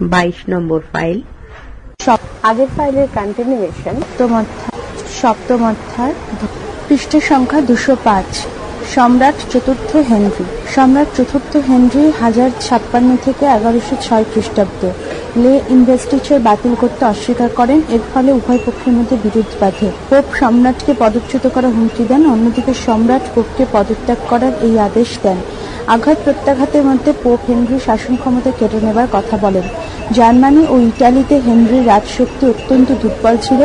22 নম্বর file. আগের ফাইলের continuation সপ্তম অধ্যায়, পৃষ্ঠ সংখ্যা 205। সম্রাট চতুর্থ হেনরি। সম্রাট চতুর্থ হেনরি 1056 থেকে 1106 খ্রিস্টাব্দ লে ইনভেস্টিচার বাতিল করতে অস্বীকার করেন। এর ফলে উভয় পক্ষের মধ্যে বিরোধ বাধে। পোপ সম্রাটকে পদচ্যুত করার হুমকি দেন, অন্যদিকে সম্রাট পোপকে পদত্যাগ করার এই আদেশ দেন। আঘাত প্রত্যাঘাতের মধ্যে পোপ হেনরি শাসন ক্ষমতা কেড়ে নেবার কথা বলেন। জার্মানি ও ইটালিতে হেনরির রাজশক্তি অত্যন্ত দুর্বল ছিল।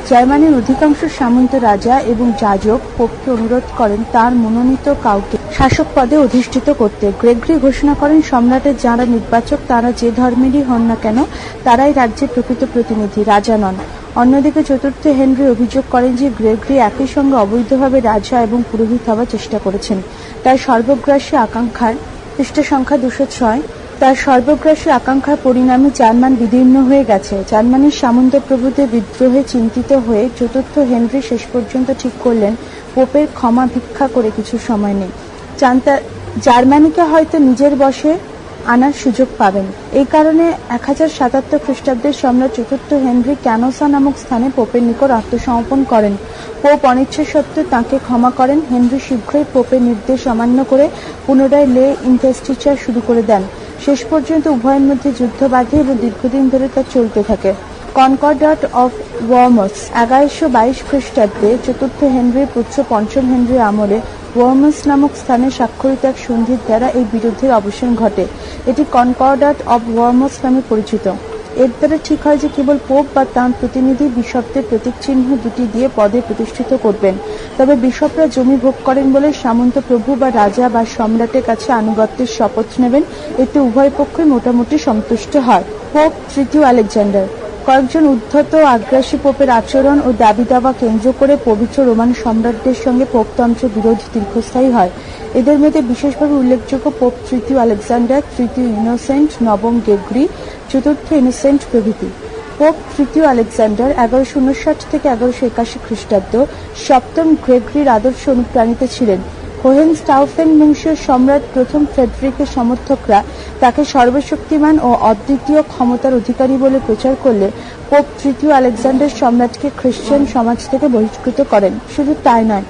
জার্মানির অধিকাংশ সামন্ত রাজা এবং যাজক পোপকে অনুরোধ করেন তার মনোনীত কাউকে শাসক পদে অধিষ্ঠিত করতে। গ্রেগরি ঘোষণা করেন, সম্রাটের যাঁরা নির্বাচক তারা যে ধর্মেরই হন না কেন তারাই রাজ্যের প্রকৃত প্রতিনিধি, রাজা নন। অন্যদিকে চতুর্থ হেনরি অভিযোগ করেন যে গ্রেগরি একই সঙ্গে অবৈধভাবে রাজা এবং পুরোহিত হওয়ার চেষ্টা করেছেন। তার সর্বগ্রাসী আকাঙ্ক্ষার পৃষ্ঠ সংখ্যা 206। তার সর্বগ্রাসী আকাঙ্ক্ষার পরিণামে জার্মান বিদীর্ণ হয়ে গেছে। জার্মানির সামন্ত প্রভুদের বিদ্রোহে চিন্তিত হয়ে চতুর্থ হেনরি শেষ পর্যন্ত ঠিক করলেন পোপের ক্ষমা ভিক্ষা করে কিছু সময় নেই। জার্মানিকে হয়তো নিজের বশে আনার সুযোগ পাবেন। এই কারণে 1077 খ্রিস্টাব্দের সম্রাট চতুর্থ হেনরি ক্যানোসা নামক স্থানে পোপের নিকট আত্মসমর্পণ করেন। পোপ অনিচ্ছা সত্ত্বেও তাঁকে ক্ষমা করেন। হেনরি শীঘ্রই পোপের নির্দেশ অমান্য করে পুনরায় লে ইনভেস্টিচার শুরু করে দেন। শেষ পর্যন্ত উভয়ের মধ্যে যুদ্ধ বাধে এবং দীর্ঘদিন ধরে তা চলতে থাকে। কনকর্ডাট অফ ওয়ার্মস 1122 খ্রিস্টাব্দে চতুর্থ হেনরির পুত্র পঞ্চম হেনরির আমলে ওয়ার্মস নামক স্থানে স্বাক্ষরিত এক সন্ধির দ্বারা এই বিরোধের অবসান ঘটে। এটি কনকর্ডাট অব ওয়ার্মস নামে পরিচিত। এর দ্বারা ঠিক হয় যে কেবল পোপ বা তাঁর প্রতিনিধি বিশপদের প্রতীক চিহ্ন দুটি দিয়ে পদে প্রতিষ্ঠিত করবেন। তবে বিশপরা জমি ভোগ করেন বলে সামন্ত প্রভু বা রাজা বা সম্রাটের কাছে আনুগত্যের শপথ নেবেন। এতে উভয় পক্ষই মোটামুটি সন্তুষ্ট হয়। পোপ তৃতীয় আলেকজান্ডার। কয়েকজন উদ্ধত ও আগ্রাসী পোপের আচরণ ও দাবি দাওয়া কেন্দ্র করে পবিত্র রোমান সম্রাটদের সঙ্গে পোপতন্ত্রের বিরোধ দীর্ঘস্থায়ী হয়। এদের মধ্যে বিশেষভাবে উল্লেখযোগ্য পোপ তৃতীয় আলেকজান্ডার, তৃতীয় ইনোসেন্ট, নবম গ্রেগরি, চতুর্থ ইনোসেন্ট প্রভৃতি। পোপ তৃতীয় আলেকজান্ডার 1159 থেকে 1181 খ্রিস্টাব্দ সপ্তম গ্রেগরির আদর্শ অনুপ্রাণিত ছিলেন। হোহেনস্টাউফেন বংশীয় সম্রাট প্রথম ফ্রেডরিকের সমর্থকরা তাকে সর্বশক্তিমান ও অদ্বিতীয় ক্ষমতার অধিকারী বলে প্রচার করলে পোপ তৃতীয় আলেকজান্ডার সম্রাটকে খ্রিস্টান সমাজ থেকে বহিষ্কৃত করেন। শুধু তাই নয়,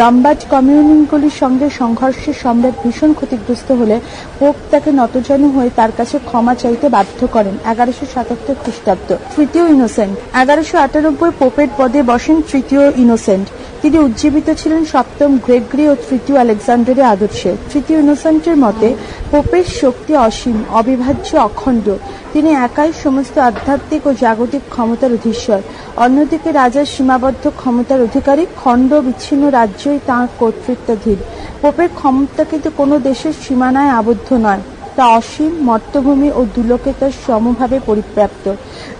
লম্বার্ড কমিউনগুলির সঙ্গে সংঘর্ষে সম্রাট ভীষণ ক্ষতিগ্রস্ত হলে পোপ তাকে নতজানু হয়ে তার কাছে ক্ষমা চাইতে বাধ্য করেন। 1177 খ্রিস্টাব্দ তৃতীয় ইনোসেন্ট। 1198 পোপের পদে বসেন তৃতীয় ইনোসেন্ট। তিনি উজ্জীবিত ছিলেন সপ্তম গ্রেগরি ও তৃতীয় আলেকজান্ডারের আদর্শে। তৃতীয় ইনোসেন্টের মতে পোপের শক্তি অসীম, অবিভাজ্য, অখণ্ড। তিনি একাই সমস্ত আধ্যাত্মিক ও জাগতিক ক্ষমতার অধীশ্বর। অন্যদিকে রাজার সীমাবদ্ধ ক্ষমতার অধিকারী, খণ্ড বিচ্ছিন্ন রাজ্যই তাঁর কর্তৃত্বাধীন। পোপের ক্ষমতা কিন্তু কোনো দেশের সীমানায় আবদ্ধ নয়, তা অসীম, মর্তভূমি ও দুলোকে তার সমভাবে পরিব্যাপ্ত।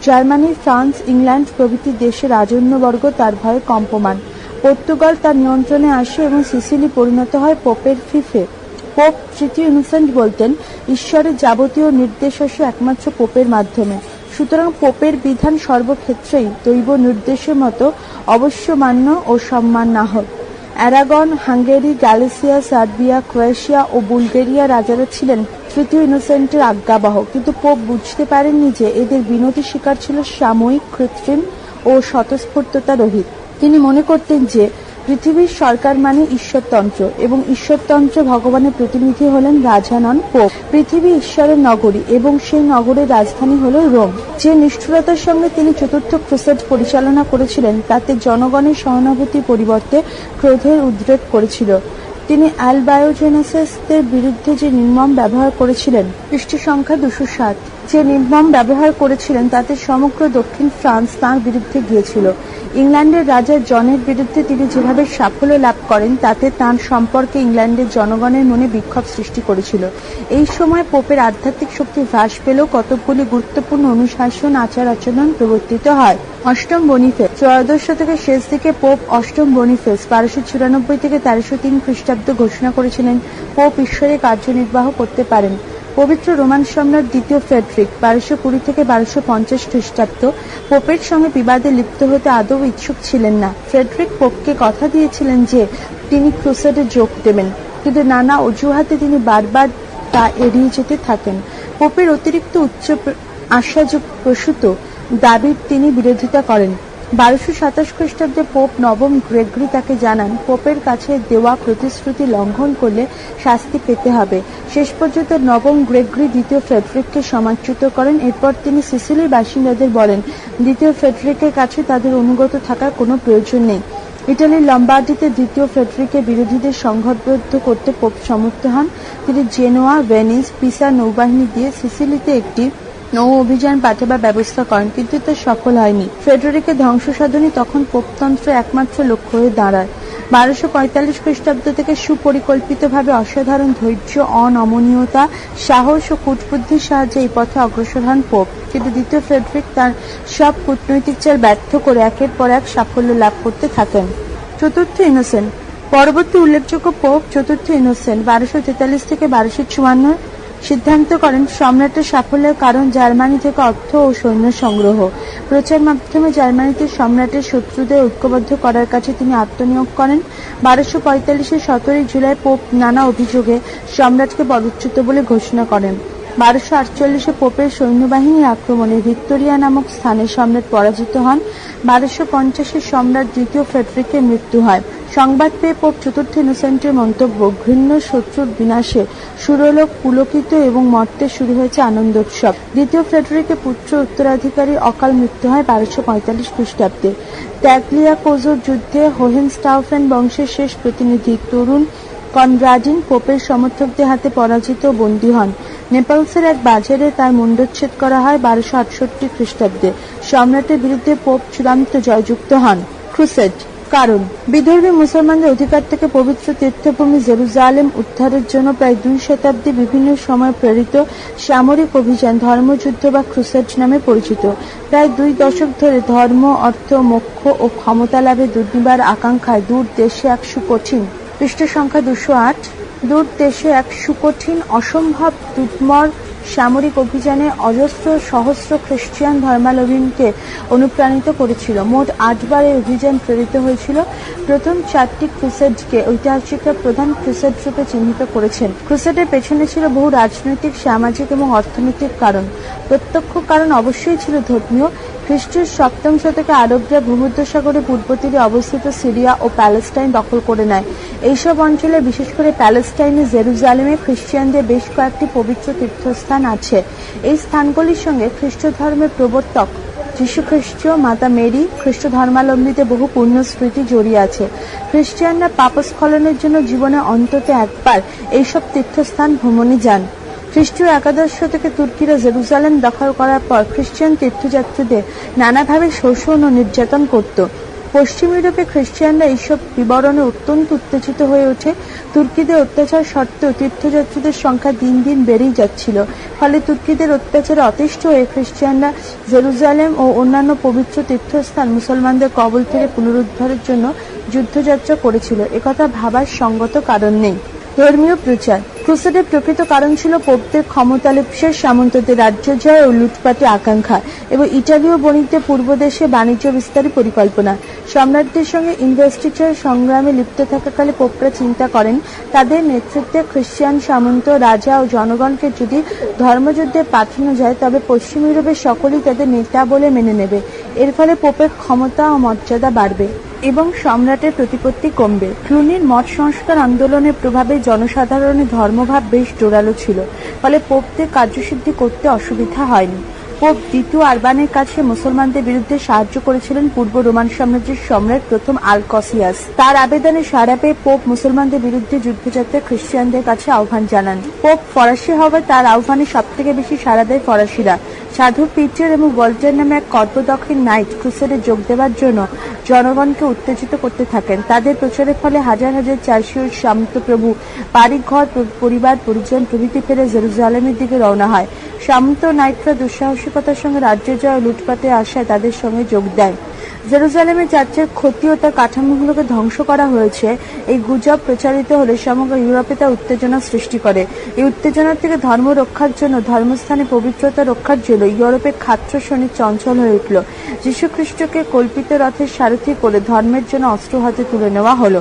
জার্মানি, ফ্রান্স, ইংল্যান্ড প্রভৃতি দেশের রাজন্যবর্গ তার ভয়ে কম্পমান। পর্তুগাল তার নিয়ন্ত্রণে আসে এবং সিসিলি পরিণত হয় পোপের ফিফে। পোপ তৃতীয় ইনোসেন্ট বলতেন, ঈশ্বরের যাবতীয় নির্দেশ আসে একমাত্র পোপের মাধ্যমে। সুতরাং পোপের বিধান সর্বক্ষেত্রেই দৈব নির্দেশের মতো অবশ্য মান্য ও সম্মানার্হ। Aragon, Hungary, Galicia, Serbia, Croatia ও বুলগেরিয়া রাজারা ছিলেন তৃতীয় ইনোসেন্টের আজ্ঞাবহ, কিন্তু পোপ বুঝতে পারেননি যে এদের বিনতি শিকার ছিল সাময়িক, কৃত্রিম ও স্বতঃস্ফূর্ততা রহিত। তিনি মনে করতেন যে পৃথিবীর সরকার মানে ঈশ্বরতন্ত্র, এবং ঈশ্বরতন্ত্র ভগবানের প্রতিনিধি হলেন রাজা, নন পোপ। পৃথিবী ঈশ্বরের নগরী এবং সেই নগরের রাজধানী হল রোম। যে নিষ্ঠুরতার সঙ্গে তিনি চতুর্থ ক্রুসেড পরিচালনা করেছিলেন তাতে জনগণের সহানুভূতির পরিবর্তে ক্রোধের উদ্রেক করেছিল। তিনি অ্যালবায়োজেনেসেসদের বিরুদ্ধে যে নির্মম ব্যবহার করেছিলেন, পৃষ্ঠ সংখ্যা 207, যে নির্মম ব্যবহার করেছিলেন তাতে সমগ্র দক্ষিণ ফ্রান্স তাঁর বিরুদ্ধে গিয়েছিল। ইংল্যান্ডের রাজা জনের বিরুদ্ধে তিনি যেভাবে সাফল্য লাভ করেন তাতে তাঁর সম্পর্কে ইংল্যান্ডের জনগণের মনে বিক্ষোভ সৃষ্টি করেছিল। এই সময় পোপের আধ্যাত্মিক শক্তি হ্রাস পেলেও কতকগুলি গুরুত্বপূর্ণ অনুশাসন, আচার আচরণ প্রবর্তিত হয়। অষ্টম বনিফেস। ত্রয়োদশ শতকের শেষ দিকে পোপ অষ্টম বনিফেস 1294 থেকে 1303 খ্রিস্টাব্দ ঘোষণা করেছিলেন পোপ ঈশ্বরের কার্যনির্বাহ করতে পারেন। পবিত্র রোমান সম্রাট দ্বিতীয় ফ্রেডরিক 1220 থেকে 1250 খ্রিস্টাব্দ পোপের সঙ্গে বিবাদে লিপ্ত হতে আদৌ ইচ্ছুক ছিলেন না। ফ্রেডরিক পোপকে কথা দিয়েছিলেন যে তিনি ক্রুসেডে যোগ দেবেন, কিন্তু নানা অজুহাতে তিনি বারবার তা এড়িয়ে যেতে থাকেন। পোপের অতিরিক্ত উচ্চ আশাপ্রসূত দাবির তিনি বিরোধিতা করেন। 1227 খ্রিস্টাব্দে পোপ নবম গ্রেগরি তাকে জানান, পোপের কাছে দেওয়া প্রতিশ্রুতি লঙ্ঘন করলে শাস্তি পেতে হবে। শেষ পর্যন্ত নবম গ্রেগরি দ্বিতীয় ফ্রেডরিককে সমাজচ্যুত করেন। এরপর তিনি সিসিলির বাসিন্দাদের বলেন, দ্বিতীয় ফ্রেডরিকের কাছে তাদের অনুগত থাকার কোনো প্রয়োজন নেই। ইটালির লম্বার্ডিতে দ্বিতীয় ফ্রেডরিকের বিরোধীদের সংঘবদ্ধ করতে পোপ সমর্থ হন। তিনি জেনোয়া, ভেনিস, পিসা নৌবাহিনী দিয়ে সিসিলিতে একটি নৌ অভিযান পাঠাবার ব্যবস্থা করেন, কিন্তু তা সফল হয়নি। ফ্রেডরিকের ধ্বংস সাধনই তখন পোপতন্ত্রের একমাত্র লক্ষ্য হয়ে দাঁড়ায়। 1245 খ্রিস্টাব্দ থেকে সুপরিকল্পিতভাবে অসাধারণ ধৈর্য, অনমনীয়তা, সাহস ও কূটবুদ্ধির সাহায্যে এই পথে অগ্রসর হন পোপ। কিন্তু দ্বিতীয় ফ্রেডরিক তার সব কূটনৈতিক চাল ব্যর্থ করে একের পর এক সাফল্য লাভ করতে থাকেন। চতুর্থ ইনোসেন্ট। পরবর্তী উল্লেখযোগ্য পোপ চতুর্থ ইনোসেন্ট 1243 থেকে 1254 সিদ্ধান্ত করেন সম্রাটের সাফল্যের কারণ জার্মানি থেকে অর্থ ও সৈন্য সংগ্রহ। প্রচার মাধ্যমে জার্মানিতে সম্রাটের শত্রুদের ঐক্যবদ্ধ করার কাছে তিনি আত্মনিয়োগ করেন। 1245 17 জুলাই পোপ নানা অভিযোগে সম্রাটকে পদচ্যুত বলে ঘোষণা করেন। 1248 পোপের সৈন্যবাহিনীর আক্রমণে ভিক্টোরিয়া নামক স্থানে সম্রাট পরাজিত হন। 1250 সম্রাট দ্বিতীয় ফ্রেডরিকের মৃত্যু হয়। সংবাদ পেয়ে পোপ চতুর্থ ইনোসেন্টের মন্তব্য, ঘৃণ্য শত্রুর বিনাশে সুরলোক পুলকিত এবং মর্তে শুরু হয়েছে আনন্দোৎসব। দ্বিতীয় ফ্রেডরিকের পুত্র উত্তরাধিকারী অকাল মৃত্যু হয় 1245 খ্রিস্টাব্দে। ট্যাগলিয়াকোজোর যুদ্ধে হোহেনস্টাউফেন বংশের শেষ প্রতিনিধি তরুণ কনরাডিন পোপের সমর্থকদের হাতে পরাজিত ও বন্দী হন। নেপলসের এক বাজারে তার মুণ্ডচ্ছেদ করা হয় 1268 খ্রিস্টাব্দে। সম্রাটের বিরুদ্ধে পোপ চূড়ান্ত জয়যুক্ত হন। ক্রুসেড। কারণ বিধর্মী মুসলমানদের অধিকার থেকে পবিত্র তীর্থভূমি জেরুজালেম উদ্ধারের জন্য প্রায় 2 শতাব্দী বিভিন্ন সময় প্রেরিত সামরিক অভিযান ধর্মযুদ্ধ বা ক্রুসেড নামে পরিচিত। প্রায় 2 দশক ধরে ধর্ম, অর্থ, মোক্ষ ও ক্ষমতা লাভে দুর্নিবার আকাঙ্ক্ষায় দূর দেশে এক সুকঠিন, পৃষ্ঠ সংখ্যা 208, দূর দেশে এক সুকঠিন অসম্ভব দুর্মর সামরিক অভিযানে অজস্র সহস্র খ্রিস্টান ধর্মাবলম্বীকে অনুপ্রাণিত করেছিল। মোট 8 বার এই অভিযান প্রেরিত হয়েছিল। প্রথম 4টি ক্রুসেডকে ঐতিহাসিকরা প্রধান ক্রুসেড রূপে চিহ্নিত করেছেন। ক্রুসেডের পেছনে ছিল বহু রাজনৈতিক, সামাজিক এবং অর্থনৈতিক কারণ। প্রত্যক্ষ কারণ অবশ্যই ছিল ধর্মীয়। খ্রিস্টের 7ম শতকে আরবরা ভূমধ্যসাগরের পূর্ব তীরে অবস্থিত সিরিয়া ও প্যালেস্টাইন দখল করে নেয়। এইসব অঞ্চলে, বিশেষ করে প্যালেস্টাইনে জেরুজালেমে খ্রিস্টানদের বেশ কয়েকটি পবিত্র তীর্থস্থান আছে। এই স্থানগুলির সঙ্গে খ্রিস্ট ধর্মের প্রবর্তক যীশু খ্রিস্ট, মাতা মেরি, খ্রিস্ট ধর্মাবলম্বীদের বহু পুণ্য স্মৃতি জড়িয়ে আছে। খ্রিস্টানরা পাপস্খলনের জন্য জীবনে অন্তত একবার এইসব তীর্থস্থান ভ্রমণে যান। খ্রিস্টীয় একাদশ শতকে তুর্কিরা জেরুজালেম দখল করার পর খ্রিস্টান তীর্থযাত্রীদের নানাভাবে শোষণ ও নির্যাতন করত। পশ্চিম ইউরোপে খ্রিস্টানরা এইসব বিবরণে অত্যন্ত উত্তেজিত হয়ে ওঠে। তুর্কিদের অত্যাচার সত্ত্বেও তীর্থযাত্রীদের সংখ্যা দিন দিন বেড়েই যাচ্ছিল। ফলে তুর্কিদের অত্যাচারে অতিষ্ঠ হয়ে খ্রিস্টানরা জেরুজালেম ও অন্যান্য পবিত্র তীর্থস্থান মুসলমানদের কবল থেকে পুনরুদ্ধারের জন্য যুদ্ধযাত্রা করেছিল। একথা ভাবার সঙ্গত কারণ নেই। ধর্মীয় প্রচার। ক্রুসেডের প্রকৃত কারণ ছিল পোপদের ক্ষমতালিপ্সের, সামন্তদের রাজ্য জয় ও লুটপাটের আকাঙ্ক্ষা এবং ইটালীয় বণিকদের পূর্ব দেশে বাণিজ্য বিস্তারের পরিকল্পনা। সম্রাটদের সঙ্গে ইনভেস্টিচার সংগ্রামে লিপ্ত থাকাকালে পোপরা চিন্তা করেন, তাদের নেতৃত্বে খ্রিস্টান সামন্ত, রাজা ও জনগণকে যদি ধর্মযুদ্ধে পাঠানো যায় তবে পশ্চিম ইউরোপের সকলেই তাদের নেতা বলে মেনে নেবে। এর ফলে পোপের ক্ষমতা ও মর্যাদা বাড়বে এবং সম্রাটের প্রতিপত্তি কমবে। ক্লুনির মঠ সংস্কার আন্দোলনের প্রভাবে জনসাধারণের ধর্মভাব বেশ জোরালো ছিল, ফলে পোপদের কার্যসিদ্ধি করতে অসুবিধা হয়নি। পোপ দ্বিতীয় আরবানের কাছে মুসলমানদের বিরুদ্ধে সাহায্য করেছিলেন পূর্ব রোমান সাম্রাজ্যের সম্রাট প্রথম আলকসিয়াস। তার আবেদনে সাড়া পেয়ে পোপ মুসলমানদের বিরুদ্ধে যুদ্ধযাত্রায় খ্রিস্টানদের কাছে আহ্বান জানান। পোপ ফরাসি হওয়ায় তার আহ্বানে সবথেকে বেশি সাড়া দেয় ফরাসিরা। সাধু পিটার এবং ওয়াল্টার নামে এক কর্পদক্ষিণ নাইট ক্রুসেডে যোগ দেওয়ার জন্য জনগণকে উত্তেজিত করতে থাকেন। তাদের প্রচারের ফলে হাজার হাজার চার্চীয় সামন্তপ্রভু বাড়িঘর, পরিবার, পরিজন প্রভৃতি ফেলে জেরুজালেমের দিকে রওনা হয়। সামন্ত নাইটরা দুঃসাহসিকতার সঙ্গে রাজ্য জয় ও লুটপাটের আশায় তাদের সঙ্গে যোগ দেয়। জেরুজালেমের চার্চের ক্ষতি ও তার কাঠামোগুলোকে ধ্বংস করা হয়েছে, এই গুজব প্রচারিত হলে সমগ্র ইউরোপে তা উত্তেজনা সৃষ্টি করে। এই উত্তেজনা থেকে ধর্ম রক্ষার জন্য, ধর্মস্থানে পবিত্রতা রক্ষার জন্য ইউরোপে খাত্র শনি চঞ্চল হয়ে উঠল। যীশু খ্রিস্টকে কল্পিত রথের সারথি করে ধর্মের জন্য অস্ত্র হাতে তুলে নেওয়া হলো।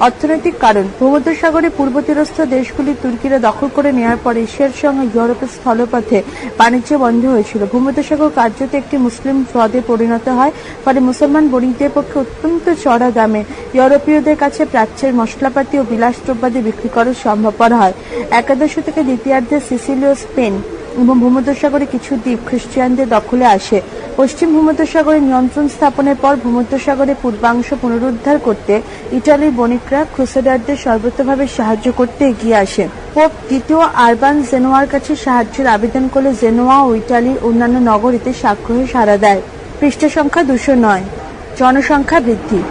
অর্থনৈতিক কারণ, ভূমধ্যসাগরে পূর্ব তীরস্থ দেশগুলি তুর্কিরা দখল করে নেওয়ার পর এশিয়ার সঙ্গে ইউরোপের স্থলপথে বাণিজ্য বন্ধ হয়েছিল। ভূমধ্যসাগর কার্যত একটি মুসলিম হ্রদে পরিণত হয়, ফলে মুসলমান বণিকদের পক্ষে অত্যন্ত চড়া দামে ইউরোপীয়দের কাছে প্রাচ্যের মশলাপাতি ও বিলাসদ্রব্যাদি বিক্রি করা সম্ভবপর হয়। একাদশ থেকে দ্বিতীয়ার্ধে সিসিলি ও স্পেন এবং ভূমধ্যসাগরে কিছু দ্বীপ খ্রিস্টানদের দখলে আসে। পশ্চিম ভূমধ্যসাগরে নিয়ন্ত্রণ স্থাপনের পর ভূমধ্যসাগরের পূর্বাংশ পুনরুদ্ধার করতে ইটালির বণিকরা ক্রুসেডারদের সর্বতোভাবে সাহায্য করতে এগিয়ে আসে। পোপ দ্বিতীয় আরবান জেনোয়ার কাছে সাহায্যের আবেদন করলে জেনোয়া ও ইটালির অন্যান্য নগরীতে সাগ্রহে সাড়া দেয়। পৃষ্ঠা সংখ্যা 209। জনসংখ্যা বৃদ্ধি।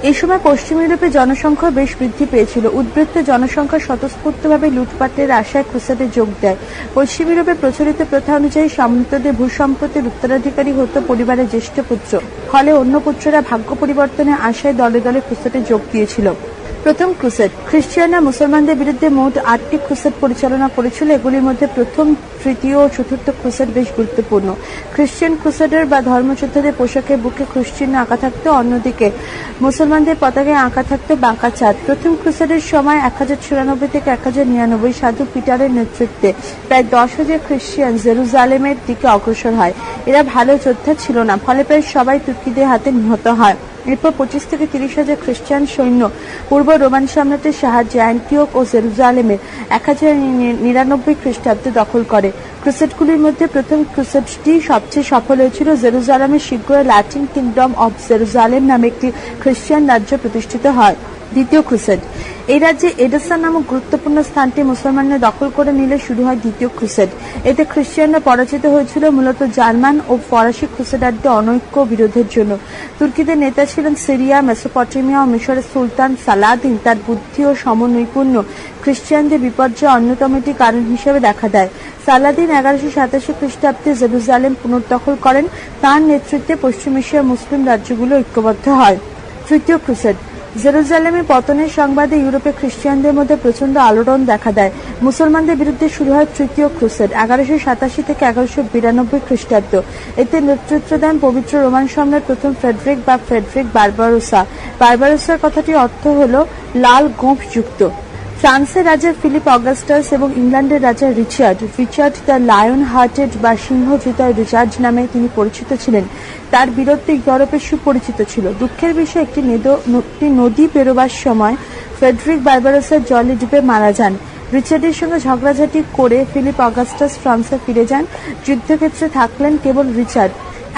এই সময় পশ্চিম ইউরোপে জনসংখ্যা বেশ বৃদ্ধি পেয়েছিল। উদ্বৃত্ত জনসংখ্যা স্বতঃস্ফূর্তভাবে লুটপাটের আশায় ক্রুসেডে যোগ দেয়। পশ্চিম ইউরোপে প্রচলিত প্রথা অনুযায়ী সামন্তদের ভূসম্পত্তির উত্তরাধিকারী হতো পরিবারের জ্যেষ্ঠ পুত্র, ফলে অন্য পুত্ররা ভাগ্য পরিবর্তনের আশায় দলে দলে ক্রুসেডে যোগ দিয়েছিল। প্রথম ক্রুসেড। খ্রিস্টিয়ানরা মুসলমানদের বিরুদ্ধে মোট 8টি ক্রুসেড পরিচালনা করেছিল। এগুলির মধ্যে প্রথম, তৃতীয় ও চতুর্থ ক্রুসেড বেশ গুরুত্বপূর্ণ। খ্রিস্টান ক্রুসেডার বা ধর্মযোদ্ধাদের পোশাকের বুকে খ্রিস্টান আঁকা থাকতো, অন্যদিকে মুসলমানদের পতাকায় আঁকা থাকতো বাঁকা চাঁদ। প্রথম ক্রুসেডের সময় 1094 থেকে 1099 সাধু পিটারের নেতৃত্বে প্রায় 10,000 খ্রিস্টান জেরুজালেমের দিকে অগ্রসর হয়। এরা ভালো যোদ্ধা ছিল না, ফলে প্রায় সবাই তুর্কিদের হাতে নিহত হয়। এরপর 25 থেকে 30,000 খ্রিস্টান সৈন্য পূর্ব রোমান সম্রাটের সাহায্যে অ্যান্টিওক ও জেরুজালেমের 1099 খ্রিস্টাব্দে দখল করে। ক্রুসেডগুলির মধ্যে প্রথম ক্রুসেডটি সবচেয়ে সফল হয়েছিল। জেরুজালেমে শীঘ্রই ল্যাটিন কিংডম অব জেরুজালেম নামে একটি খ্রিস্টান রাজ্য প্রতিষ্ঠিত হয়। দ্বিতীয় ক্রুসেড। এই রাজ্যে এডেসা নামক গুরুত্বপূর্ণ স্থানটি মুসলমানরা দখল করে নিলে শুরু হয় দ্বিতীয় ক্রুসেড। এতে খ্রিস্টানরা পরাজিত হয়েছিল মূলত জার্মান ও ফরাসি ক্রুসেডারদের অনৈক্য বিরোধের জন্য। তুর্কিদের নেতা ছিলেন সিরিয়া, মেসোপটেমিয়া ও মিশরের সুলতান সালাদিন। তার বুদ্ধি ও সমনৈপুণ্য খ্রিস্টানদের বিপর্যয় অন্যতম একটি কারণ হিসেবে দেখা দেয়। সালাদিন 1187 খ্রিস্টাব্দে জেরুজালেম পুনর্দখল করেন। তাঁর নেতৃত্বে পশ্চিম এশিয়ার মুসলিম রাজ্যগুলো ঐক্যবদ্ধ হয়। তৃতীয় ক্রুসেড। জেরুজালেমের পতনের সংবাদে ইউরোপে খ্রিস্টানদের মধ্যে প্রচন্ড আলোড়ন দেখা দেয়। মুসলমানদের বিরুদ্ধে শুরু হয় তৃতীয় ক্রুসেড 1187 থেকে 1192 খ্রিস্টাব্দ। এতে নেতৃত্ব দেন পবিত্র রোমান সম্রাট প্রথম ফ্রেডরিক বা ফ্রেডরিক বারবারোসা। বারবারোসার কথাটির অর্থ হল লাল গোঁফ যুক্ত। ফ্রান্সের রাজা ফিলিপ অগাস্টাস এবং ইংল্যান্ডের রাজা রিচার্ড দ্য লায়ন হার্টেড বা সিংহ হৃদয় রিচার্ড নামে তিনি পরিচিত ছিলেন। তার বীরত্ব ইউরোপে সুপরিচিত ছিল। দুঃখের বিষয়, একটি নদী পেরোবার সময় ফ্রেডরিক বারবারোসা জলে ডুবে মারা যান। রিচার্ডের সঙ্গে ঝগড়াঝাটি করে ফিলিপ অগাস্টাস ফ্রান্সে ফিরে যান। যুদ্ধক্ষেত্রে থাকলেন কেবল রিচার্ড।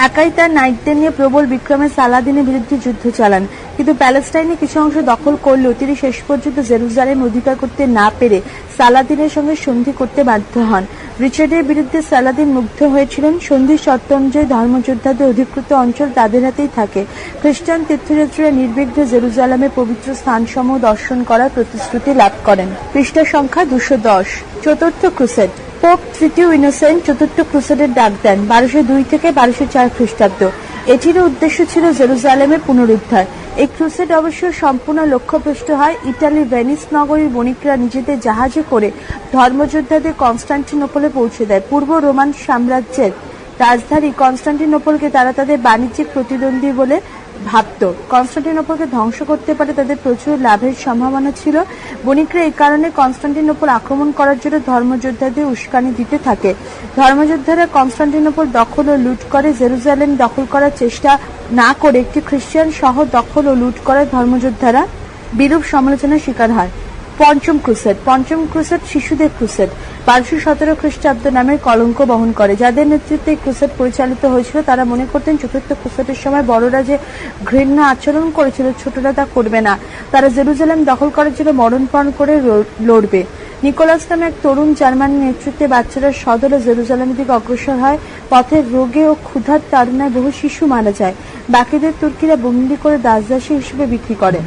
একাই তার নাইটদের নিয়ে প্রবল বিক্রমে সালাদিনের বিরুদ্ধে যুদ্ধ চালান, কিন্তু প্যালেস্টাইনে কিছু অংশ দখল করলেও তিনি শেষ পর্যন্ত জেরুজালেম অধিকার করতে না পেরে সালাদিনের সঙ্গে সন্ধি করতে বাধ্য হন। রিচার্ডের বিরুদ্ধে সালাদিন মুগ্ধ হয়েছিলেন। সন্ধির শর্ত অনুযায়ী ধর্মযোদ্ধাদের অধিকৃত অঞ্চল তাদের হাতেই থাকে। খ্রিস্টান তীর্থযাত্রীরা নির্বিঘ্নে জেরুজালেমের পবিত্র স্থানসমূহ দর্শন করার প্রতিশ্রুতি লাভ করেন। পৃষ্ঠা সংখ্যা 210। চতুর্থ ক্রুসেড। পোপ তৃতীয় ইনোসেন্ট চতুর্থ ক্রুসেডের ডাক দেন 1202 থেকে 1204 খ্রিস্টাব্দ। এটিরও উদ্দেশ্য ছিল জেরুজালেমের পুনরুদ্ধার। এই ক্রুসেড অবশ্য সম্পূর্ণ লক্ষ্যভ্রষ্ট হয়। ইটালির ভেনিস নগরীর বণিকরা নিজেদের জাহাজে করে ধর্মযোদ্ধাদের কনস্টান্টিনোপলে পৌঁছে দেয়। পূর্ব রোমান সাম্রাজ্যের রাজধানী কনস্টান্টিনোপলকে তারা তাদের বাণিজ্যিক প্রতিদ্বন্দ্বী বলে ভাবত। কনস্টান্টিনোপলকে ধ্বংস করতে পারে তাদের প্রচুর লাভের সম্ভাবনা ছিল। বণিকরা এই কারণে কনস্টান্টিনোপল আক্রমণ করার জন্য ধর্মযোদ্ধাদের উস্কানি দিতে থাকে। ধর্মযোদ্ধারা কনস্টান্টিনোপল দখল ও লুট করে। জেরুজালেম দখল করার চেষ্টা না করে একটি খ্রিস্টান শহর দখল ও লুট করে ধর্মযোদ্ধারা বিরূপ সমালোচনার শিকার হয়। পঞ্চম ক্রুসেড। পঞ্চম ক্রুসেড শিশুদের ক্রুসেড 1217 খ্রিস্টাব্দ নামের কলঙ্ক বহন করে। যাদের নেতৃত্বে এই ক্রুসেড পরিচালিত হয়েছিল তারা মনে করতেন চতুর্থ ক্রুসেডের সময় বড়রা যে ঘৃণ্য আচরণ করেছিল ছোটরা তা করবে না। তারা জেরুজালেম দখল করার জন্য মরণপণ করে লড়বে। নিকোলাস নামে এক তরুণ জার্মানির নেতৃত্বে বাচ্চারা সদরে জেরুজালেমের দিকে অগ্রসর হয়। পথে রোগে ও ক্ষুধার তাড়নায় বহু শিশু মারা যায়। বাকিদের তুর্কিরা বন্দী করে দাসদাসী হিসেবে বিক্রি করে।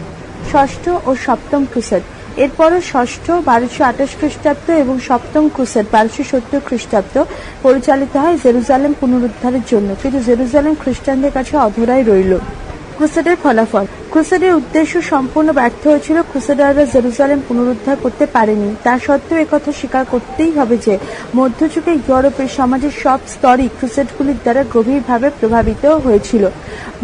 ষষ্ঠ ও সপ্তম ক্রুসেড। এরপরও ষষ্ঠ 1228 খ্রিস্টাব্দ এবং সপ্তম ক্রুসেড 1270 খ্রিস্টাব্দ পরিচালিত হয় জেরুজালেম পুনরুদ্ধারের জন্য, কিন্তু জেরুজালেম খ্রিস্টানদের কাছে অধরাই রইল। ক্রুসেডের ফলাফল। ক্রুসেডের উদ্দেশ্য সম্পূর্ণ ব্যর্থ হয়েছিল। ক্রুসেডাররা জেরুজালেম পুনরুদ্ধার করতে পারেনি। তা সত্ত্বেও একথা স্বীকার করতেই হবে যে মধ্যযুগে ইউরোপের সমাজের সব স্তরই ক্রুসেডগুলির দ্বারা গভীরভাবে প্রভাবিত হয়েছিল।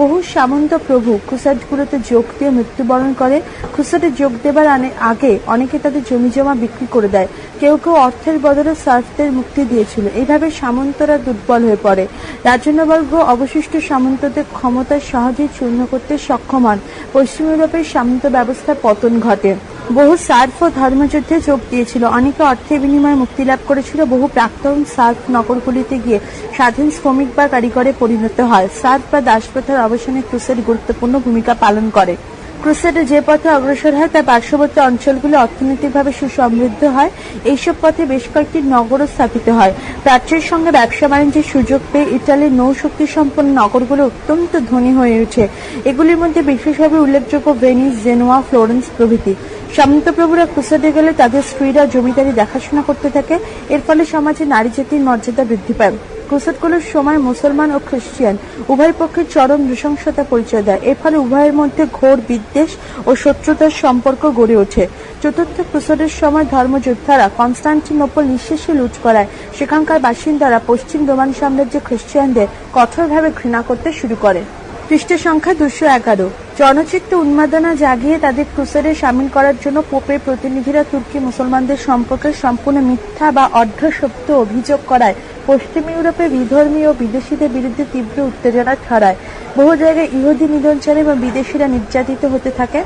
বহু সামন্ত প্রভু ক্রুসেডগুলোতে যোগ দিয়ে মৃত্যুবরণ করে। ক্রুসেডে যোগ দেবার আগে অনেকে তাদের জমিজমা বিক্রি করে দেয়। কেউ কেউ অর্থের বদলে সার্ফদের মুক্তি দিয়েছিল। এইভাবে সামন্তরা দুর্বল হয়ে পড়ে। রাজন্যবর্গ অবশিষ্ট সামন্তদের ক্ষমতা সহজেই চূর্ণ করতে সক্ষম হন। পশ্চিম ইউরোপের সামন্ত ব্যবস্থার পতন ঘটে। বহু সার্ফ ও ধর্মযুদ্ধে যোগ দিয়েছিল। অনেকে অর্থের বিনিময়ে মুক্তি লাভ করেছিল। বহু প্রাক্তন সার্ফ নগরগুলিতে গিয়ে স্বাধীন শ্রমিক বা কারিগরে পরিণত হয়। সার্ফ বা দাসপ্রথার অবসানে ক্রুসেড গুরুত্বপূর্ণ ভূমিকা পালন করে। ক্রুসেডে যে পথে অগ্রসর হয় তা পার্শ্ববর্তী অঞ্চলগুলি অর্থনৈতিকভাবে সুসমৃদ্ধ হয়। এইসব পথে বেশ কয়েকটি নগরও স্থাপিত হয়। প্রাচ্যের সঙ্গে ব্যবসা বাণিজ্যের সুযোগ পেয়ে ইটালির নৌশক্তি সম্পন্ন নগরগুলো অত্যন্ত ধনী হয়ে ওঠে। এগুলির মধ্যে বিশেষভাবে উল্লেখযোগ্য ভেনিস, জেনোয়া, ফ্লোরেন্স প্রভৃতি। সামন্তপ্রভুরা ক্রুসেডে গেলে তাদের স্ত্রীরা জমিদারি দেখাশোনা করতে থাকে। এর ফলে সমাজে নারী জাতির মর্যাদা বৃদ্ধি পায়। ক্রুসেডগুলোর সময় মুসলমান ও খ্রিস্টান উভয় পক্ষের চরম নৃশংসতা পরিচয় দেয়। এর ফলে উভয়ের মধ্যে ঘোর বিদ্বেষ ও শত্রুতার সম্পর্ক গড়ে ওঠে। চতুর্থ ক্রুসেডের সময় ধর্মযোদ্ধারা কনস্টান্টিনোপল নিঃশেষে লুট করায় সেখানকার বাসিন্দারা পশ্চিম রোমান সাম্রাজ্যে খ্রিস্টানদের কঠোরভাবে ঘৃণা করতে শুরু করে। পৃষ্ঠ সংখ্যা 211। জনচিত্ত উন্মাদনা জাগিয়ে তাদের ক্রুসেডে সামিল করার জন্য পোপের প্রতিনিধিরা তুর্কি মুসলমানদের সম্পর্কে সম্পূর্ণ মিথ্যা বা অর্ধসত্য অভিযোগ করায় পশ্চিম ইউরোপে বিধর্মী ও বিদেশিদের বিরুদ্ধে তীব্র উত্তেজনা ছড়ায়। বহু জায়গায় ইহুদি নিধন এবং বিদেশিরা নির্যাতিত হতে থাকে।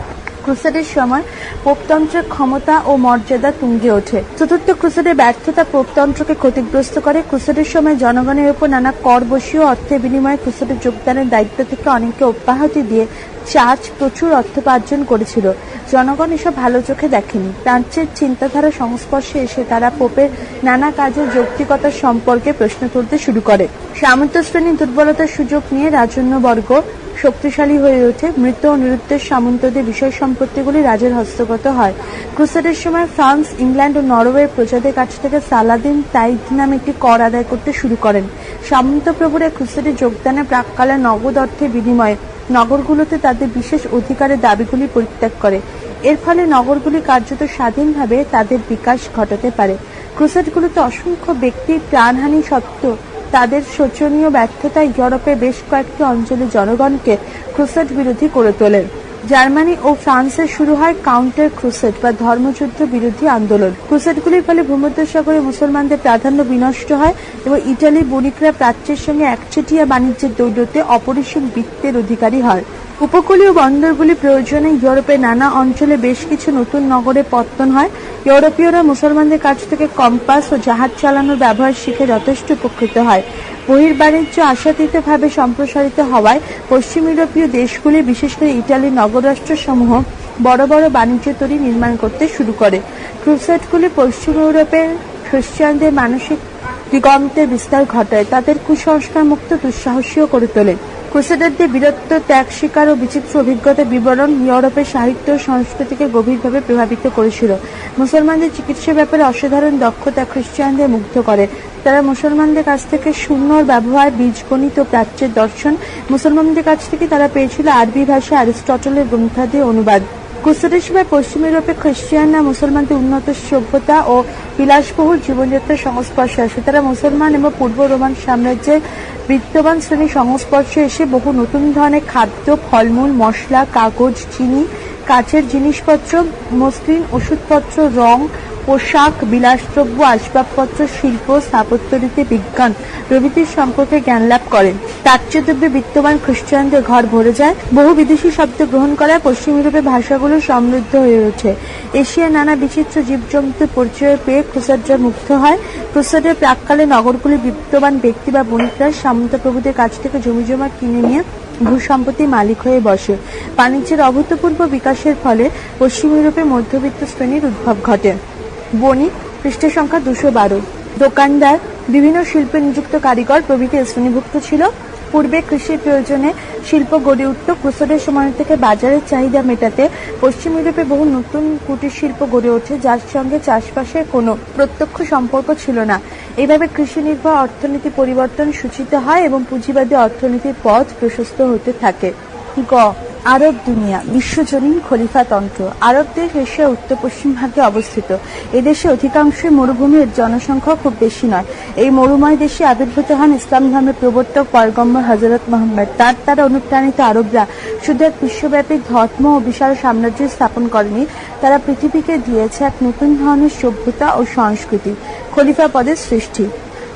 ক্রুসেডের সময় পোপতন্ত্রের ক্ষমতা ও মর্যাদা তুঙ্গে ওঠে। চতুর্থ ক্রুসেডের ব্যর্থতা পোপতন্ত্রকে ক্ষতিগ্রস্ত করে। ক্রুসেডের সময় জনগণের উপর নানা কর বসিয়ে অর্থের বিনিময়ে ক্রুসেডে যোগদানের দায়িত্ব থেকে অনেককে অব্যাহতি দিয়ে চার্চ প্রচুর অর্থোপার্জন করেছিল। জনগণ এসব ভালো চোখে দেখেনি। প্রাচ্যের চিন্তাধারা সংস্পর্শে এসে তারা পোপের নানা কাজের যৌক্তিকতা সম্পর্কে প্রশ্ন তুলতে শুরু করে। সামন্ত শ্রেণীর দুর্বলতার সুযোগ নিয়ে রাজন্যবর্গ শক্তিশালী হয়ে ওঠে। মৃত ও নিরুদ্দেশ সামন্তদের বিষয় সম্পত্তিগুলি রাজের হস্তগত হয়। ক্রুসেডের সময় ফ্রান্স, ইংল্যান্ড ও নরওয়ের প্রজাদের কাছ থেকে সালাদিন তাইদ নামে একটি কর আদায় করতে শুরু করেন। সামন্ত প্রভুরা ক্রুসেডে যোগদানে প্রাক্কালে নগদ অর্থের বিনিময়ে নগরগুলোতে তাদের বিশেষ অধিকারের দাবিগুলি পরিত্যাগ করে। এর ফলে নগরগুলি কার্যত স্বাধীনভাবে তাদের বিকাশ ঘটাতে পারে। ক্রুসেডগুলোতে অসংখ্য ব্যক্তির প্রাণহানি সত্ত্বেও তাদের শোচনীয় ব্যর্থতা ইউরোপের বেশ কয়েকটি অঞ্চলের জনগণকে ক্রুসেড বিরোধী করে তোলে। জার্মানি ও ফ্রান্সে শুরু হয় কাউন্টার ক্রুসেড বা ধর্মযুদ্ধ বিরোধী আন্দোলন। ক্রুসেডগুলির ফলে ভূমধ্যসাগরে মুসলমানদের প্রাধান্য বিনষ্ট হয় এবং ইটালির বণিকরা প্রাচ্যের সঙ্গে একচেটিয়া বাণিজ্যের দৌলতে অপরিসীম বৃত্তের অধিকারী হয়। উপকূলীয় বন্দরগুলি প্রয়োজনে ইউরোপের নানা অঞ্চলে বেশ কিছু নতুন নগরে পত্তন হয়। ইউরোপীয়রা মুসলমানদের কাছ থেকে কম্পাস ও জাহাজ চালানোর ব্যবহার শিখে যথেষ্ট উপকৃত হয়। বহির্বাণিজ্য আশাতীতভাবে সম্প্রসারিত হওয়ায় পশ্চিম ইউরোপীয় দেশগুলি, বিশেষ করে ইটালির নগররাষ্ট্রসমূহ বড় বড় বাণিজ্য তরী নির্মাণ করতে শুরু করে। ক্রুসেডগুলি পশ্চিম ইউরোপের খ্রিস্টানদের মানসিক দিগন্তের বিস্তার ঘটায়, তাদের কুসংস্কার মুক্ত দুঃসাহসীও করে তোলে। ক্রুসেডারদের বীরত্ব, ত্যাগ স্বীকার ও বিচিত্র অভিজ্ঞতার বিবরণ ইউরোপের সাহিত্য ও সংস্কৃতিকে গভীরভাবে প্রভাবিত করেছিল। মুসলমানদের চিকিৎসার ব্যাপারে অসাধারণ দক্ষতা খ্রিস্টানদের মুগ্ধ করে। তারা মুসলমানদের কাছ থেকে সুন্দর ব্যবহার, বীজগণিত ও প্রাচ্যের দর্শন, মুসলমানদের কাছ থেকে তারা পেয়েছিল আরবি ভাষা অ্যারিস্টটলের গ্রন্থাদি অনুবাদ। ক্রুসেডের সময় পশ্চিম ইউরোপে খ্রিস্টানরা মুসলমানদের উন্নত সভ্যতা ও বিলাসবহুল জীবনযাত্রার সংস্পর্শে আসে। তারা মুসলমান এবং পূর্ব রোমান সাম্রাজ্যের বিত্তবান শ্রেণীর সংস্পর্শে এসে বহু নতুন ধরনের খাদ্য, ফলমূল, মশলা, কাগজ, চিনি, কাচের জিনিসপত্র, মসলিন, ওষুধপত্র, রং, পোশাক, বিলাসদ্রব্য, আসবাবপত্র, শিল্প, স্থাপত্যরীতি, বিজ্ঞান প্রভৃতির সম্পর্কে জ্ঞান লাভ করেন। প্রাচ্যদ্রব্যে বিত্তবান খ্রিস্টানদের ঘর ভরে যায়। বহু বিদেশি শব্দ গ্রহণ করায় পশ্চিম ইউরোপের ভাষাগুলো সমৃদ্ধ হয়ে ওঠে। এশিয়ার নানা বিচিত্র জীবজন্তুর পরিচয় পেয়ে ক্রুসেডরা মুগ্ধ হয়। ক্রুসেডের প্রাক্কালে নগরগুলি বিত্তবান ব্যক্তি বা বণিকরা সামন্ত প্রভুদের কাছ থেকে জমিজমা কিনে নিয়ে ভূসম্পত্তির মালিক হয়ে বসে। বাণিজ্যের অভূতপূর্ব বিকাশের ফলে পশ্চিম ইউরোপে মধ্যবিত্ত শ্রেণীর উদ্ভব ঘটে। বণিক, পৃষ্ঠ সংখ্যা 212। দোকানদার, বিভিন্ন শিল্পে নিযুক্ত কারিগর প্রভৃতি শ্রেণীভুক্ত ছিল। পূর্বে কৃষির প্রয়োজনে শিল্প গড়ে উঠত। ক্রুসেডের সময় থেকে বাজারের চাহিদা মেটাতে পশ্চিম ইউরোপে বহু নতুন কুটির শিল্প গড়ে ওঠে, যার সঙ্গে চাষবাসের কোনো প্রত্যক্ষ সম্পর্ক ছিল না। এইভাবে কৃষি নির্ভর অর্থনীতি পরিবর্তন সূচিত হয় এবং পুঁজিবাদী অর্থনীতির পথ প্রশস্ত হতে থাকে। গ আরব দুনিয়া বিশ্বজনীন খলিফাতন্ত্র। আরব দেশ এশিয়ার উত্তর পশ্চিম ভাগে অবস্থিত। এদেশে অধিকাংশই মরুভূমির জনসংখ্যা খুব বেশি নয়। এই মরুময় দেশে আবির্ভূত হন ইসলাম ধর্মের প্রবর্তক পয়গম্বর হযরত মুহাম্মদ। তার দ্বারা অনুপ্রাণিত আরবরা শুধু এক বিশ্বব্যাপী ধর্ম ও বিশাল সাম্রাজ্য স্থাপন করেনি, তারা পৃথিবীকে দিয়েছে এক নতুন ধরনের সভ্যতা ও সংস্কৃতি। খলিফা পদের সৃষ্টি।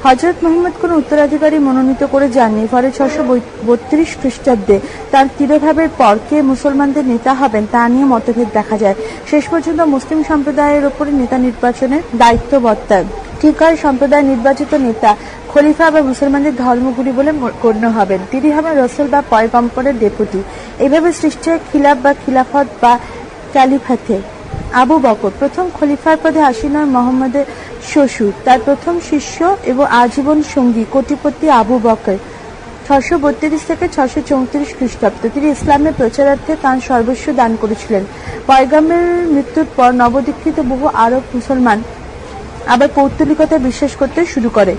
হযরত মুহাম্মদ কোন উত্তরাধিকারী মনোনীত করে যাননি, ফলে 632 খ্রিস্টাব্দে তার তিরোধাবের পর কে মুসলমানদের নেতা হবেন তা নিয়ে মতভেদ দেখা যায়। শেষ পর্যন্ত মুসলিম সম্প্রদায়ের উপরে নেতা নির্বাচনের দায়িত্ব বর্তায়। ঠিক হয় সম্প্রদায় নির্বাচিত নেতা খলিফা বা মুসলমানদের ধর্মগুরু বলে গণ্য হবেন। তিনি হবেন রাসূল বা পয়গম্বরের ডেপুটি। এইভাবে সৃষ্টি হয় খিলাফ বা খিলাফত বা ক্যালিফাতে। আবু বকর প্রথম খলিফার পদে আসীন হন মুহাম্মদের শ্বশুর, তার প্রথম শিষ্য এবং আজীবন সঙ্গী কোটিপতি আবু বকর। 632 থেকে 634 খ্রিস্টাব্দ তিনি ইসলামের প্রচারার্থে তাঁর সর্বস্ব দান করেছিলেন। পয়গম্বরের মৃত্যুর পর নবদীক্ষিত বহু আরব মুসলমান আবার পৌত্তলিকতা বিশ্বাস করতে শুরু করে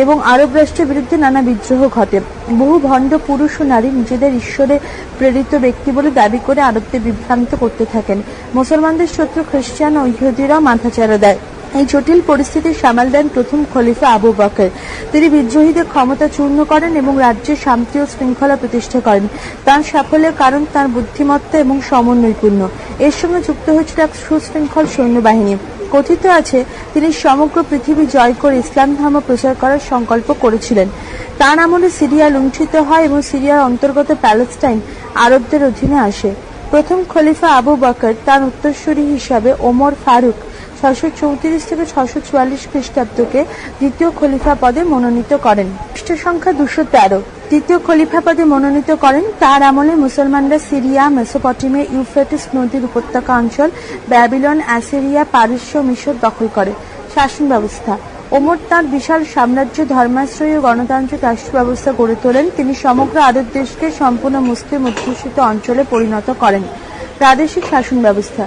এবং আরব রাষ্ট্রের বিরুদ্ধে নানা বিদ্রোহ ঘটে। বহু ভণ্ড পুরুষ ও নারী নিজেদের ঈশ্বরে প্রেরিত ব্যক্তি বলে দাবি করে আরবদের বিভ্রান্ত করতে থাকেন। মুসলমানদের শত্রু খ্রিস্টান ও ইহুদিরাও মাথাচাড়া দেয়। এই জটিল পরিস্থিতি সামাল দেন প্রথম খলিফা আবু বকর। তিনি বিদ্রোহীদের ক্ষমতা চূর্ণ করেন এবং রাজ্যে শান্তি ও শৃঙ্খলা প্রতিষ্ঠা করেন। তার সাফল্যের কারণ তার বুদ্ধিমত্তা এবং সমন্বয়পূর্ণ। এর সঙ্গে যুক্ত হয়েছিল এক সুশৃঙ্খল সৈন্যবাহিনী। কথিত আছে তিনি সমগ্র পৃথিবী জয় করে ইসলাম ধর্ম প্রচার করার সংকল্প করেছিলেন। তার আমলে সিরিয়া লুণ্ঠিত হয় এবং সিরিয়ার অন্তর্গত প্যালেস্টাইন আরবদের অধীনে আসে। প্রথম খলিফা আবু বকর তার উত্তরসূরি হিসাবে ওমর ফারুক 634 থেকে 644 খ্রিস্টাব্দকে দ্বিতীয় খলিফা পদে মনোনীত করেন। খ্রিস্ট সংখ্যা 213। দ্বিতীয় খলিফা পদে মনোনীত করেন। তার আমলে মুসলমানরা সিরিয়া, মেসোপটেমিয়া, ইউফ্রেটিস নদীর উপত্যকা অঞ্চল, ব্যাবিলন, অ্যাসিরিয়া, পারস্য, মিশর দখল করে। শাসন ব্যবস্থা। ওমর তাঁর বিশাল সাম্রাজ্য, ধর্মাশ্রয়ী ও গণতান্ত্রিক রাষ্ট্র ব্যবস্থা গড়ে তোলেন। তিনি সমগ্র আরব দেশকে সম্পূর্ণ মুসলিম অধ্যুষিত অঞ্চলে পরিণত করেন। প্রাদেশিক শাসন ব্যবস্থা।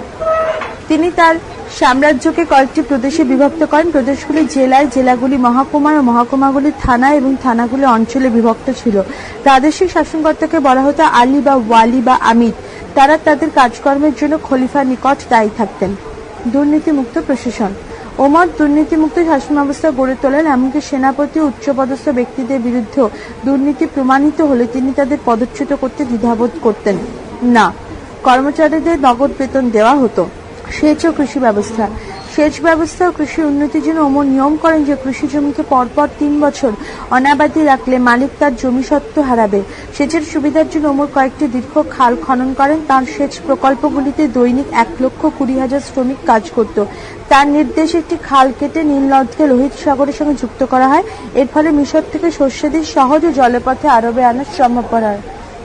তিনি তার সাম্রাজ্যকে কয়েকটি প্রদেশে বিভক্ত করেন। প্রদেশগুলি জেলায়, জেলাগুলি মহকুমায় ও মহকুমাগুলি থানায় এবং থানাগুলি অঞ্চলে বিভক্ত ছিল। প্রাদেশিক শাসনকর্তাকে বলা হতো আলী বা ওয়ালি বা আমির। তারা তাদের কাজকর্মের জন্য খলিফার নিকট দায়ী থাকতেন। দুর্নীতিমুক্ত প্রশাসন। ওমর দুর্নীতিমুক্ত শাসন ব্যবস্থা গড়ে তোলেন। এমনকি সেনাপতি ও উচ্চপদস্থ ব্যক্তিদের বিরুদ্ধে দুর্নীতি প্রমাণিত হলে তিনি তাদের পদচ্যুত করতে দ্বিধাবোধ করতেন না। কর্মচারীদের নগদ বেতন দেওয়া হতো। সেচ ও কৃষি ব্যবস্থা। সেচ ব্যবস্থা ও কৃষি উন্নতির জন্য ওমর নিয়ম করেন যে কৃষি জমিকে পরপর 3 বছর অনাবাদি রাখলে মালিক তার জমি সত্ত্ব হারাবে। সেচের সুবিধার জন্য ওমর কয়েকটি দীর্ঘ খাল খনন করেন। তার সেচ প্রকল্পগুলিতে দৈনিক 1,20,000 শ্রমিক কাজ করত। তার নির্দেশে একটি খাল কেটে নীল নদকে লোহিত সাগরের সঙ্গে যুক্ত করা হয়। এর ফলে মিশর থেকে শস্যাদি সহজে জলপথে আরবে আনা সম্ভবপর হয়।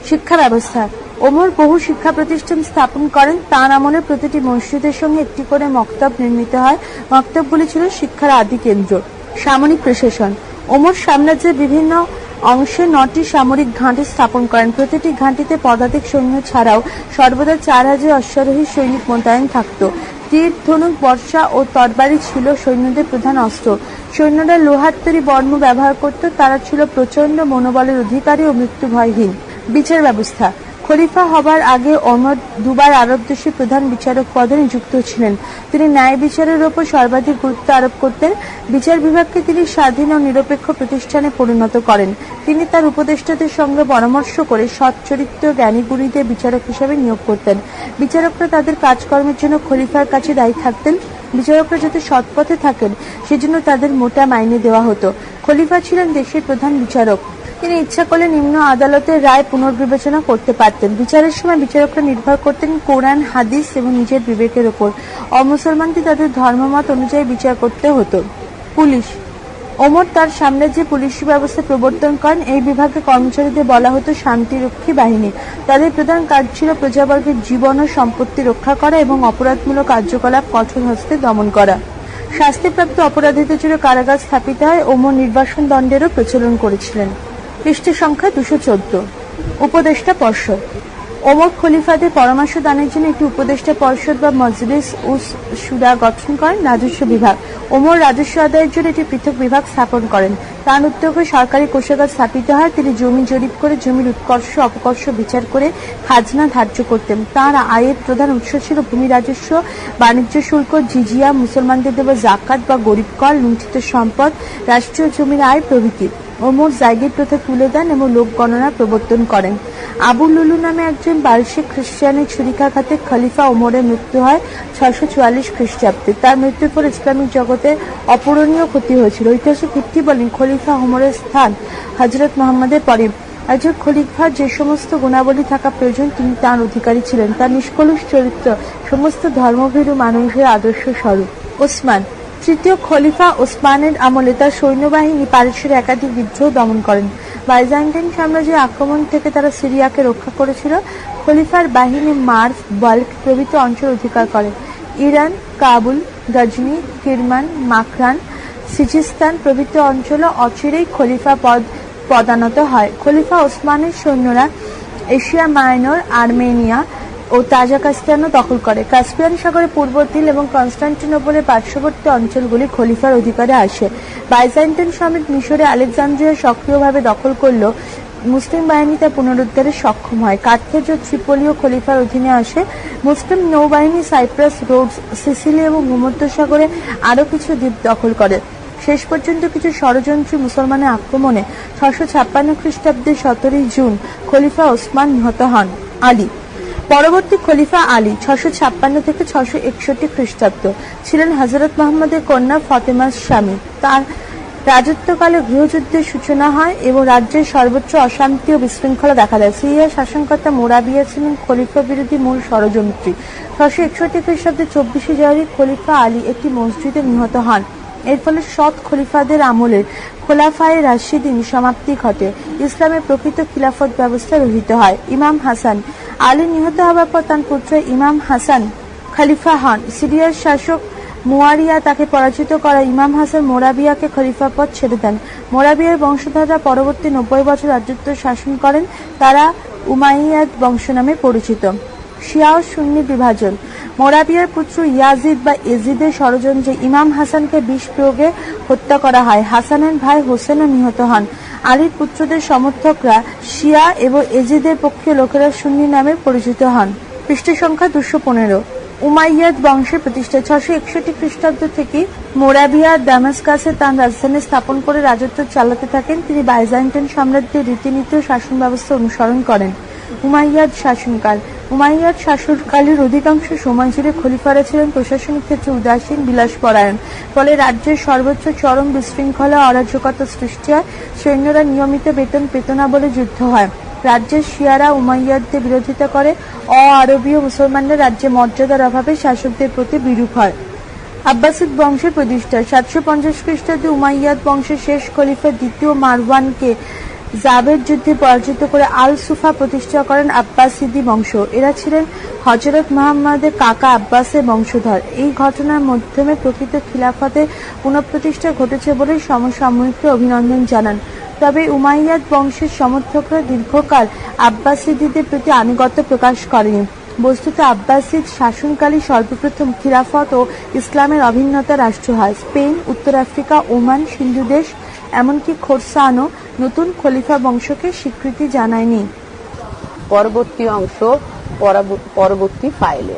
শিক্ষা ব্যবস্থা। ওমর বহু শিক্ষা প্রতিষ্ঠান স্থাপন করেন। তাঁর আমলে প্রতিটি মসজিদের সঙ্গে একটি করে মক্তব নির্মিত হয়। মক্তবগুলি ছিল শিক্ষার আদি কেন্দ্র। সামরিক প্রশাসন। ওমর সাম্রাজ্যের বিভিন্ন অংশে 9টি সামরিক ঘাঁটি স্থাপন করেন। প্রতিটি ঘাঁটিতে পদাতিক সৈন্য ছাড়াও সর্বদা 4000 অশ্বারোহী সৈনিক মোতায়েন থাকত। তীর, ধনুক, বর্ষা ও তরবারি ছিল সৈন্যদের প্রধান অস্ত্র। সৈন্যরা লোহার তৈরি বর্ম ব্যবহার করত। তারা ছিল প্রচন্ড মনোবলের অধিকারী ও মৃত্যু ভয়হীন। বিচার ব্যবস্থা। খলিফা হবার আগে ওমর দুবার আরব দেশের প্রধান বিচারক পদে নিযুক্ত ছিলেন। তিনি ন্যায় বিচারের ওপর সর্বাধিক গুরুত্ব আরোপ করতেন। বিচার বিভাগকে তিনি স্বাধীন ও নিরপেক্ষ প্রতিষ্ঠানে পরিণত করেন। তিনি তার উপদেষ্টাদের সঙ্গে পরামর্শ করে সৎ চরিত্র জ্ঞানী গুণীদের বিচারক হিসেবে নিয়োগ করতেন। বিচারকরা তাদের কাজকর্মের জন্য খলিফার কাছে দায়ী থাকতেন। বিচারকরা যাতে সৎ পথে থাকেন সেজন্য তাদের মোটা মাইনে দেওয়া হতো। খলিফা ছিলেন দেশের প্রধান বিচারক। তিনি ইচ্ছা করলে নিম্ন আদালতের রায় পুনর্বিবেচনা করতে পারতেন। বিচারের সময় বিচারকরা নির্ভর করতেন কোরআন, হাদিস এবং নিজের বিবেকের উপর। অমুসলমানদের তাদের ধর্মমত অনুযায়ী বিচার করতে হতো। পুলিশ। ওমর তার সাম্রাজ্যে পুলিশি ব্যবস্থা প্রবর্তন করেন। এই বিভাগে কর্মচারীদের বলা হতো শান্তিরক্ষী বাহিনী। তাদের প্রধান কাজ ছিল প্রজাবর্গের জীবন ও সম্পত্তি রক্ষা করা এবং অপরাধমূলক কার্যকলাপ কঠোর হস্তে দমন করা। শাস্তিপ্রাপ্ত অপরাধীদের জন্য কারাগার স্থাপিত হয়। ওমর নির্বাসন দণ্ডেরও প্রচলন করেছিলেন। পৃষ্ঠ সংখ্যা 214। উপদেষ্টা পর্ষদ। ওমর খলিফাদের পরামর্শ দানের জন্য একটি উপদেষ্টা পরিষদ বা মজলিস উস শুরা গঠন করেন। রাজস্ব বিভাগ। ওমর রাজস্ব আদায়ের জন্য একটি পৃথক বিভাগ স্থাপন করেন। তার উদ্যোগে সরকারি কোষাগার স্থাপিত হয়। তিনি জমি জরিপ করে জমির উৎকর্ষ অপকর্ষ বিচার করে খাজনা ধার্য করতেন। তার আয়ের প্রধান উৎস ছিল ভূমি রাজস্ব, বাণিজ্য শুল্ক, জিজিয়া, মুসলমানদের দেওয়া জাকাত বা গরিব কর, লুণ্ঠিত সম্পদ, রাষ্ট্রীয় জমির আয় প্রভৃতি। ওমর জায়গির প্রথা তুলে দেন এবং লোক গণনা প্রবর্তন করেন। আবু লুলু নামে একজন বার্ষিক খ্রিস্টানের ছুরিকাঘাতে খলিফা ওমরের মৃত্যু হয় 644 খ্রিস্টাব্দে। তার মৃত্যুর পর ইসলামিক জগতে অপূরণীয় ক্ষতি হয়েছিল। ঐতিহাসিক ভিত্তি বলেন খলিফা ওমরের স্থান হযরত মুহাম্মদের পরে। একজন খলিফার যে সমস্ত গুণাবলী থাকা প্রয়োজন তিনি তার অধিকারী ছিলেন। তার নিষ্কলুষ চরিত্র সমস্ত ধর্মভীরু মানুষের আদর্শ স্বরূপ। ওসমান তৃতীয় খলিফা ওসমানের আমলে তার সৈন্যবাহিনী পারস্যের একাধিক বিদ্রোহ দমন করেন। বাইজান্টাইন সাম্রাজ্যের আক্রমণ থেকে তারা সিরিয়াকে রক্ষা করেছিল। খলিফার বাহিনী মার্ভ, বাল্ক প্রভৃতি অঞ্চল অধিকার করে। ইরান, কাবুল, গজনি, কিরমান, মাকরান, সিজিস্তান প্রভৃতি অঞ্চলে অচিরেই খলিফা পদানত হয়। খলিফা ওসমানের সৈন্যরা এশিয়া মাইনর, আর্মেনিয়া ও তাজাকিস্তানও দখল করে। কাস্পিয়ান সাগরের পূর্ব তীর এবং কনস্টান্টিনোপলের পার্শ্ববর্তী অঞ্চলগুলি খলিফার অধিকারে আসে। বাইজান্টাইন সমেত মিশরে আলেকজান্দ্রিয়া সক্রিয়ভাবে দখল করলেও মুসলিম বাহিনী তা পুনরুদ্ধারে সক্ষম হয়। কার্থেজ ও ত্রিপোলিও খলিফার অধীনে আসে। মুসলিম নৌবাহিনী সাইপ্রাস, রোডস, সিসিলি এবং ভূমধ্যসাগরে আরও কিছু দ্বীপ দখল করে। শেষ পর্যন্ত কিছু ষড়যন্ত্রী মুসলমানের আক্রমণে 656 খ্রিস্টাব্দের 17 জুন খলিফা ওসমান নিহত হন। আলী পরবর্তী খলিফা আলী 656 থেকে 661 খ্রিস্টাব্দ ছিলেন হযরত মুহাম্মদের কন্যা ফাতেমার স্বামী। তার রাজত্বকালে গৃহযুদ্ধের সূচনা হয় এবং রাজ্যের সর্বোচ্চ অশান্তি ও বিশৃঙ্খলা দেখা দেয়। সিরিয়ার শাসনকর্তা মুরাবিয়া ছিলেন খলিফা বিরোধী মূল ষড়যন্ত্রী। 661 খ্রিস্টাব্দে 24 জানুয়ারি খলিফা আলী একটি মসজিদে নিহত হন। এর ফলে সৎ খলিফাদের আমলের খোলাফায়ে রাশিদিন সমাপ্তি ঘটে। ইসলামের প্রকৃত খিলাফত ব্যবস্থা রহিত হয়। ইমাম হাসান আলী নিহত হওয়ার পর তার পুত্র ইমাম হাসান খলিফা হন। সিরিয়ার শাসক মুয়ারিয়া তাকে পরাজিত করা ইমাম হাসান মোরাবিয়াকে খলিফা পদ ছেড়ে দেন। মোরাবিয়ার বংশধররা পরবর্তী 90 বছর রাজত্ব শাসন করেন। তারা উমাইয়াদ বংশ নামে পরিচিত। শিয়া ও সুন্নি বিভাজন। মোরাবিয়ার পুত্র ইয়াজিদ বা এজিদের ষড়যন্ত্রে ইমাম হাসানকে বিষ প্রয়োগে হত্যা করা হয়। হাসানের ভাই হোসেনও নিহত হন। আলীর পুত্রদের সমর্থকরা শিয়া এবং এজিদের পক্ষীয় লোকেরা সুন্নি নামে পরিচিত হন। পৃষ্ঠ সংখ্যা 215। উমাইয়াদ বংশের প্রতিষ্ঠা। 661 খ্রিস্টাব্দ থেকে মোরাবিয়া দামাস্কাসে তার রাজধানী স্থাপন করে রাজত্ব চালাতে থাকেন। তিনি বাইজান্টাইন সাম্রাজ্যের রীতিনীতি ও শাসন ব্যবস্থা অনুসরণ করেন। উমাইয়াদ শাসনকাল। উমাইয়াদ শাসনকালের অধিকাংশ সময় জুড়ে খলিফারা ছিলেন প্রশাসনিক ক্ষেত্রে উদাসীন, বিলাসপরায়ণ। ফলে রাজ্যের সর্বোচ্চ চরম বিশৃঙ্খলা অরাজকতা সৃষ্টি হয়। সৈন্যরা নিয়মিত বেতন পেত না বলে যুদ্ধ হয়। রাজ্যের শিয়ারা উমাইয়াদদের বিরোধিতা করে। অ-আরবীয় মুসলমানরা রাজ্যে মর্যাদার অভাবে শাসকদের প্রতি বিরূপ হয়। আব্বাসিদ বংশের প্রতিষ্ঠা। 750 খ্রিস্টাব্দে উমাইয়াদ বংশের শেষ খলিফা দ্বিতীয় মারওয়ানকে জাবের যুদ্ধে পরাজিত করে আল সুফা প্রতিষ্ঠা করেন আব্বাসিদি বংশ। এরা ছিলেন হযরত মুহাম্মদের কাকা আব্বাসের বংশধর। এই ঘটনার মাধ্যমে প্রকৃত খিলাফতের পুনঃপ্রতিষ্ঠা ঘটেছে বলে সমসাময়িকরা অভিনন্দন জানান। তবে উমাইয়াদ বংশের সমর্থকরা দীর্ঘকাল আব্বাসিদিদের প্রতি আনুগত্য প্রকাশ করেনি। বস্তুত আব্বাসিদ শাসনকালে সর্বপ্রথম খিলাফত ও ইসলামের অভিন্নতা রাষ্ট্র হয়। স্পেন, উত্তর আফ্রিকা, ওমান, সিন্ধু দেশ এমনকি খোরসানও নতুন খলিফা বংশকে স্বীকৃতি জানায়নি। পরবর্তী অংশ পরবর্তী ফাইলে।